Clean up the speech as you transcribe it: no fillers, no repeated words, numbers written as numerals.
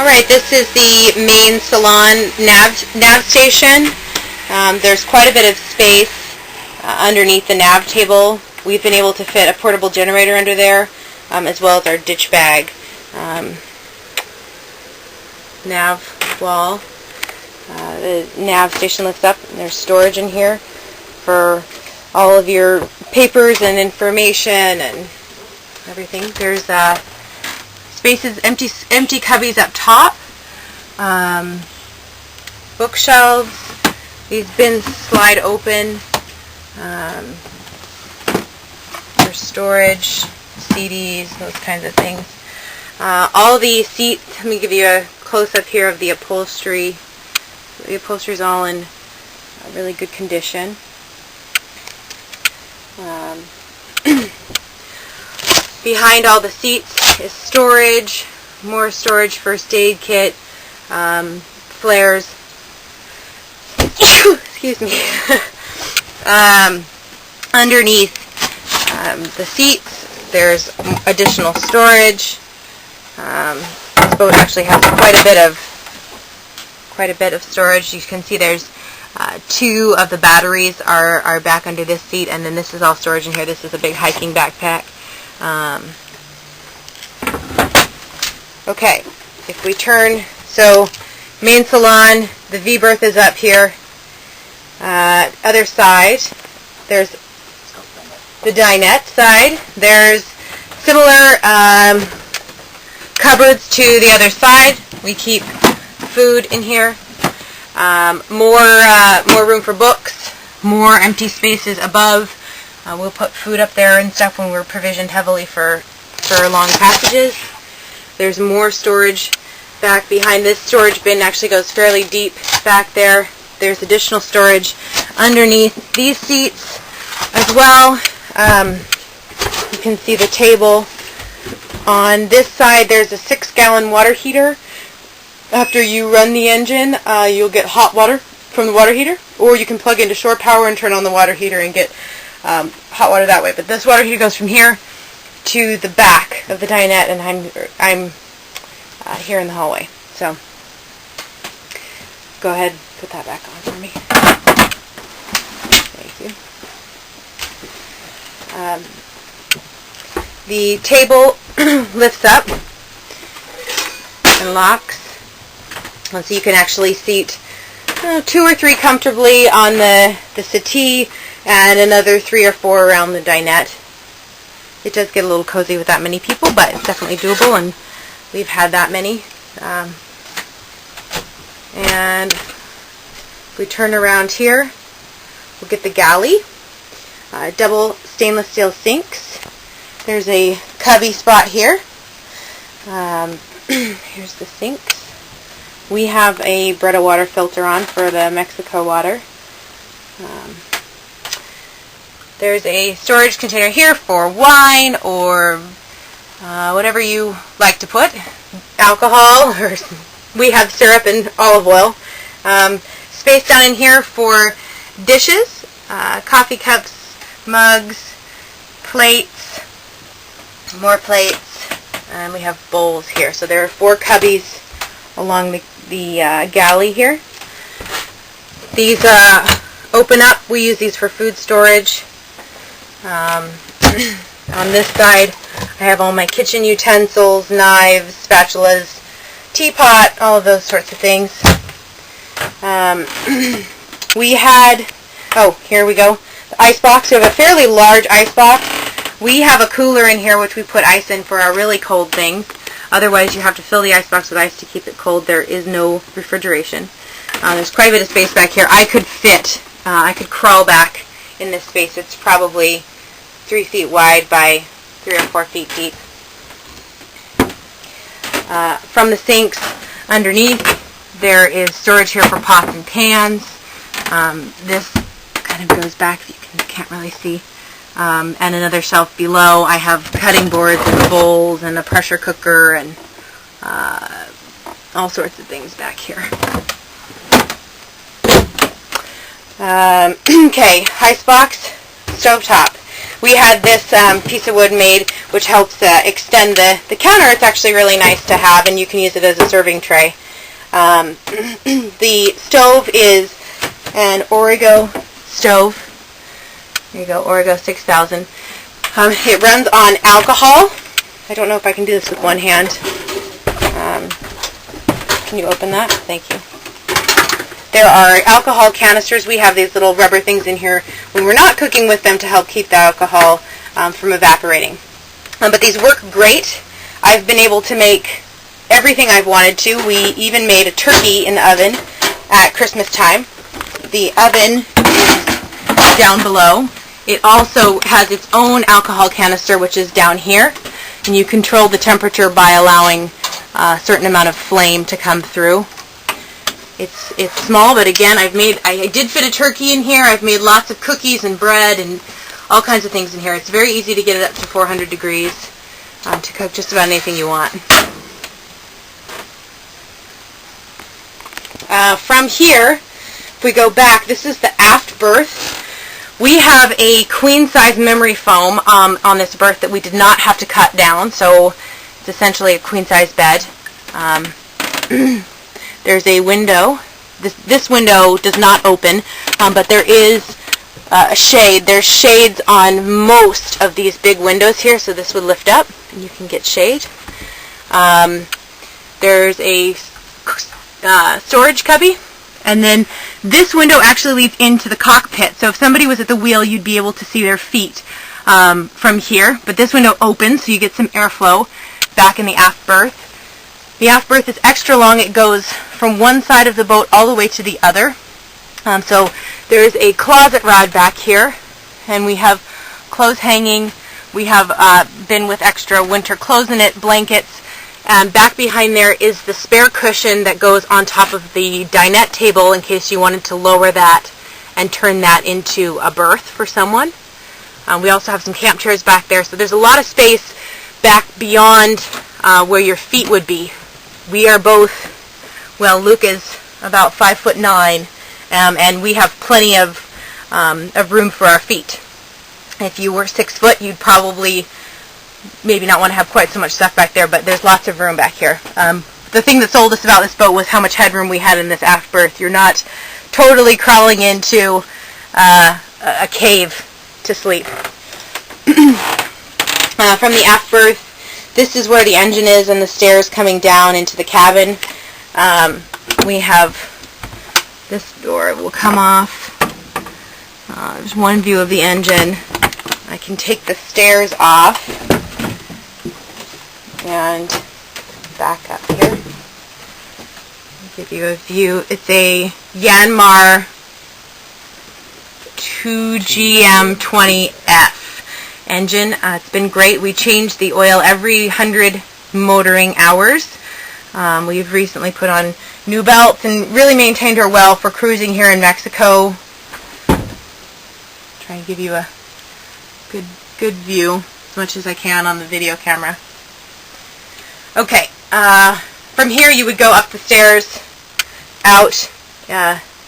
Alright, this is the main salon nav station. There's quite a bit of space underneath the nav table. We've been able to fit a portable generator under there, as well as our ditch bag. Nav wall. The nav station lifts up, and there's storage in here for all of your papers and information and everything. There's spaces, empty cubbies up top, bookshelves. These bins slide open for storage, CDs, those kinds of things. All the seats, let me give you a close-up here of the upholstery. The upholstery is all in really good condition. Behind all the seats is storage, more storage, first aid kit, flares, excuse me, underneath the seats there's additional storage. This boat actually has quite a bit of storage. You can see there's two of the batteries are back under this seat, and then this is all storage in here. This is a big hiking backpack. Okay, if we turn, so main salon, the V berth is up here. Other side, there's the dinette side. There's similar cupboards to the other side. We keep food in here. More room for books. More empty spaces above. We'll put food up there and stuff when we're provisioned heavily for long passages. There's more storage back behind. This storage bin actually goes fairly deep back there. There's additional storage underneath these seats as well. You can see the table. On this side there's a 6-gallon water heater. After you run the engine, you'll get hot water from the water heater, or you can plug into shore power and turn on the water heater and get hot water that way. But this water heater goes from here to the back of the dinette, and I'm here in the hallway. So go ahead, put that back on for me. Thank you. The table lifts up and locks, and so you can actually seat 2 or 3 comfortably on the settee, and another 3 or 4 around the dinette. It does get a little cozy with that many people, but it's definitely doable, and we've had that many. And if we turn around here, we'll get the galley. Double stainless steel sinks. There's a cubby spot here. Here's the sinks. We have a Brita water filter on for the Mexico water. There's a storage container here for wine or whatever you like to put. Alcohol, or we have syrup and olive oil. Space down in here for dishes, coffee cups, mugs, plates, more plates, and we have bowls here. So there are 4 cubbies along the galley here. These open up. We use these for food storage. On this side I have all my kitchen utensils, knives, spatulas, teapot, all of those sorts of things. We had, here we go, the ice box. We have a fairly large ice box. We have a cooler in here which we put ice in for our really cold things. Otherwise you have to fill the ice box with ice to keep it cold. There is no refrigeration. There's quite a bit of space back here. I could crawl back in this space. It's probably 3 feet wide by 3 or 4 feet deep. From the sinks underneath, there is storage here for pots and pans. This kind of goes back, if you can't really see. And another shelf below, I have cutting boards and bowls and a pressure cooker and all sorts of things back here. Okay, icebox, stovetop. we had this piece of wood made, which helps extend the counter. It's actually really nice to have, and you can use it as a serving tray. The stove is an Origo stove. There you go, Origo 6000. It runs on alcohol. I don't know if I can do this with one hand. Can you open that? Thank you. There are alcohol canisters. We have these little rubber things in here when we're not cooking with them to help keep the alcohol from evaporating. But these work great. I've been able to make everything I've wanted to. We even made a turkey in the oven at Christmas time. The oven is down below. It also has its own alcohol canister, which is down here. And you control the temperature by allowing a certain amount of flame to come through. It's small, but again, I did fit a turkey in here. I've made lots of cookies and bread and all kinds of things in here. It's very easy to get it up to 400 degrees to cook just about anything you want. From here, if we go back, this is the aft berth. We have a queen-size memory foam on this berth that we did not have to cut down, so it's essentially a queen-size bed. There's a window. This window does not open, but there is a shade. There's shades on most of these big windows here, so this would lift up, and you can get shade. There's a storage cubby. And then this window actually leads into the cockpit. So if somebody was at the wheel, you'd be able to see their feet from here. But this window opens, so you get some airflow back in the aft berth. The aft berth is extra long. It goes from one side of the boat all the way to the other. So there's a closet rod back here. And we have clothes hanging. We have bin with extra winter clothes in it, blankets. Back behind there is the spare cushion that goes on top of the dinette table in case you wanted to lower that and turn that into a berth for someone. We also have some camp chairs back there, so there's a lot of space back beyond where your feet would be. We are both, well, Luke is about 5'9", and we have plenty of room for our feet. If you were 6 foot, you'd probably maybe not want to have quite so much stuff back there, but there's lots of room back here. The thing that sold us about this boat was how much headroom we had in this aft berth. You're not totally crawling into a cave to sleep. From the aft berth, this is where the engine is and the stairs coming down into the cabin. We have this door will come off. There's one view of the engine. I can take the stairs off and back up here. I'll give you a view. It's a Yanmar 2GM20F engine. It's been great. We change the oil every 100 motoring hours. We've recently put on new belts and really maintained her well for cruising here in Mexico. Try and give you a good view as much as I can on the video camera. Okay, from here you would go up the stairs, out